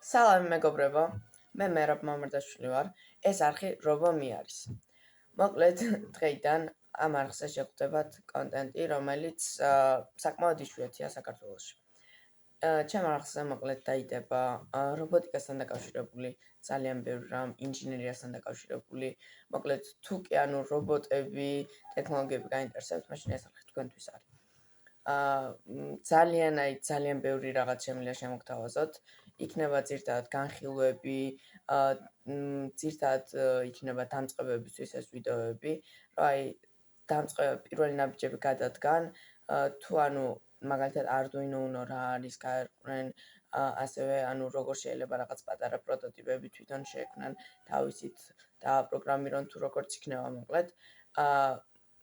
სალამი მეგობრებო, მე მერაბ მამარდაშვილი ვარ. ეს არხი RoboMe არის. მოკლედ დღეიდან ამ არხზე შეხვდებათ კონტენტი, რომელიც საკმაოდ იშვიათია საქართველოში. ჩემ არხზე მოკლედ დაიდება რობოტიკასთან დაკავშირებული ძალიან ბევრი რამ, ინჟინერიასთან დაკავშირებული. მოკლედ თუ კი რობოტები, ტექნოლოგიები გაინტერესებთ, მაშინ ეს არხი თქვენთვის არის. ძალიან ბევრი რაღაც შემიძლია შემოგთავაზოთ. იქნება ძირთადად განხილვები, ძირთადად იქნება დამწყებებისთვის ეს ვიდეოები, პირველი ნაბიჯები გადადგან, თუ მაგალითად Arduino Uno რა არის, გაერკვნენ, ასევე როგორ შეიძლება რაღაც პატარა პროტოტიპები თვითონ შეექმნან, თავისით დააპროგრამირონ თუ როგორც იქნება მოკლედ,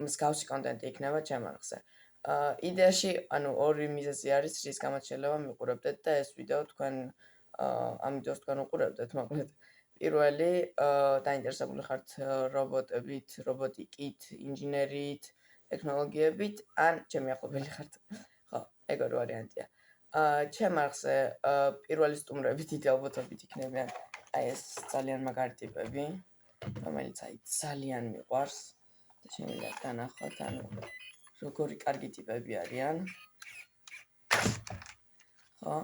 მსგავსი კონტენტი იქნება ჩემ არხზე. იდეაში ორი მიზეზი არის, რის გამოც შეიძლება მიყურებდეთ და ეს ვიდეო თქვენ ამ ვიდეოს თქვენ უყურებდეთ, მოკლედ. პირველი, დაინტერესებული ხართ რობოტებით, რობოტიკით, ინჟინერიით, ტექნოლოგიებით, ან ჩემი ახლობელი ხართ. ხო, ეგ ორი ვარიანტია. ჩემ არხზე პირველი სტუმრები დიდი ალბათობით იქნებიან ეს ძალიან მაგარი ტიპები, რომელიც ძალიან მიყვარს და შემიძლია განახოთ, როგორი კარგი ტიპები არიან. ხო,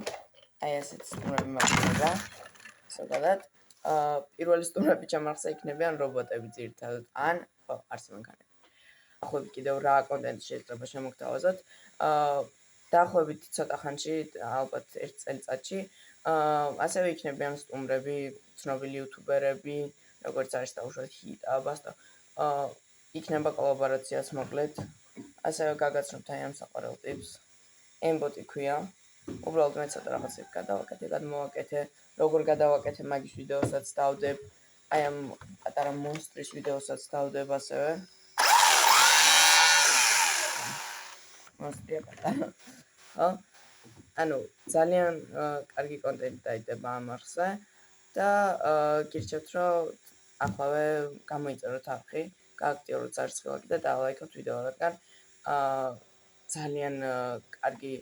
ესეთი სტუმრები მაქვს. ზოგადად, პირველი სტუმრები ჩემ არხზე იქნებიან რობოტები ძირითადად, ხო, არც მანქანები. დაახლოებით კიდევ რა კონტენტი შეიძლება შემოგთავაზოთ. დაახლოებით ცოტა ხანში, ალბათ 1 წელიწადში, ასევე იქნებიან სტუმრები, ცნობილი იუთუბერები, როგორც არის დაუშვათ ჰიტა, ბასტა. იქნება კოლაბორაციაც მოკლედ. ასევე გაგაცნობთ ამ საყვარელ ტიპს. ემბოტი ქვია. უბრალოდ მე ცოტა რაღაცები გადავაკეთე, გადმოვაკეთე, როგორ გადავაკეთე მაგის ვიდეოსაც დავდებ, ამ პატარა მონსტრის ვიდეოსაც დავდებ ასევე. მონსტრია პატარა. ხო? ძალიან კარგი კონტენტი დაიდება ამ არხზე და გირჩევთ, რომ ახლავე გამოიწეროთ არხი, გააქტიუროთ სარცხვილაკი და დალაიქოთ ვიდეო, რადგან ძალიან კარგი,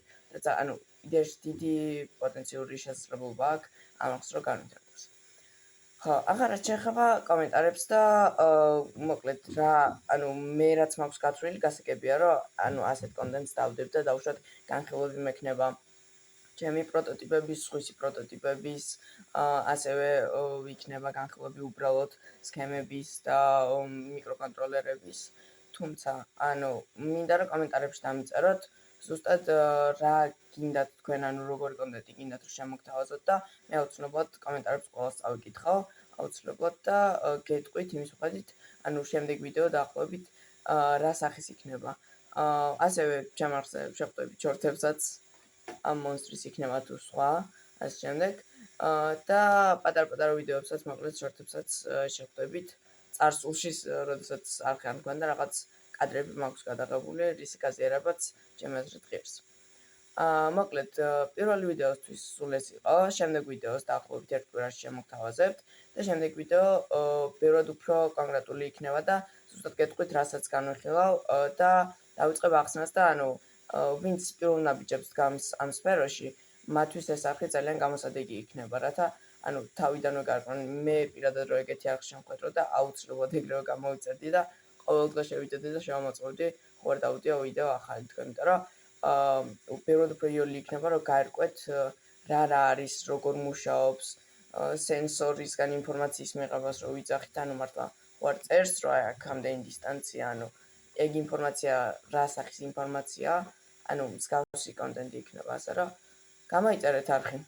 იდეაში დიდი პოტენციური შესაძლებლობა აქვს ამ არხს რო განვითარდეს. ხო, ახლა რაც შეეხება კომენტარებს და მოკლედ რა, მე რაც მაქვს გათვლილი, გასაგებია, რომ ასეთ კონტენტს დავდებ და დაუშვათ განხილვები მექნება ჩემი პროტოტიპების, სხვისი პროტოტიპების, ასევე იქნება განხილვები უბრალოდ სქემების და მიკროკონტროლერების. თუმცა, მინდა რომ კომენტარებში დამიწეროთ ზუსტად რა გინდათ თქვენ, როგორი კონტენტი გინდათ რომ შემოგთავაზოთ და მე აუცილებლად კომენტარებს ყველას წავიკითხავ, აუცილებლად და გეტყვით იმის მიხედვით, შემდეგ ვიდეო დაახლოებით რა სახის იქნება. ასევე ჩემ არხზე შეხვდებით შორტებსაც, ამ მონსტრის იქნება თუ სხვა, ასე შემდეგ. და პატარ-პატარა ვიდეოებსაც, მოკლედ შორტებსაც შეხვდებით წარსულში, როდესაც არხი არ მქონდა, რაღაც კადრები მაქვს გადაღებული, რისი გაზიარებაც ჩემი აზრით ღირს. მოკლედ, პირველი ვიდეოსთვის სულ ეს იყო, შემდეგ ვიდეოს დაახლოებით 1 კვირაში შემოგთავაზებთ და შემდეგ ვიდეო ბევრად უფრო კონკრეტული იქნება და ზუსტად გეტყვით, რასაც განვიხილავ და დავიწყებ ახსნას და ვინც პირველ ნაბიჯებს დგამს ამ სფეროში, მათთვის ეს არხი ძალიან გამოსადეგი იქნება, რათა თავიდანვე გარკვენ, მე პირადად რო ეგეთი არხი შემხვედრო და აუცილებლად ეგრევე გამოვიწერდი და ყოველ დღე შევიდოდი და შევამოწმებდი, ხო არ დავიდეო ვიდეო ახალი თქვენ, იმიტომ რომ ბევრად უფრო იოლი იქნება, რომ გაერკვეთ რა არის, როგორ მუშაობს, სენსორისგან ინფორმაციის მიღებას რო ვიძახით, მართლა ხო არ წერს, რომ აქ ამდენი დისტანცია, ეგ ინფორმაცია რა სახის ინფორმაცია, მსგავსი კონტენტი იქნება, ასე რომ გამოიწერეთ არხი.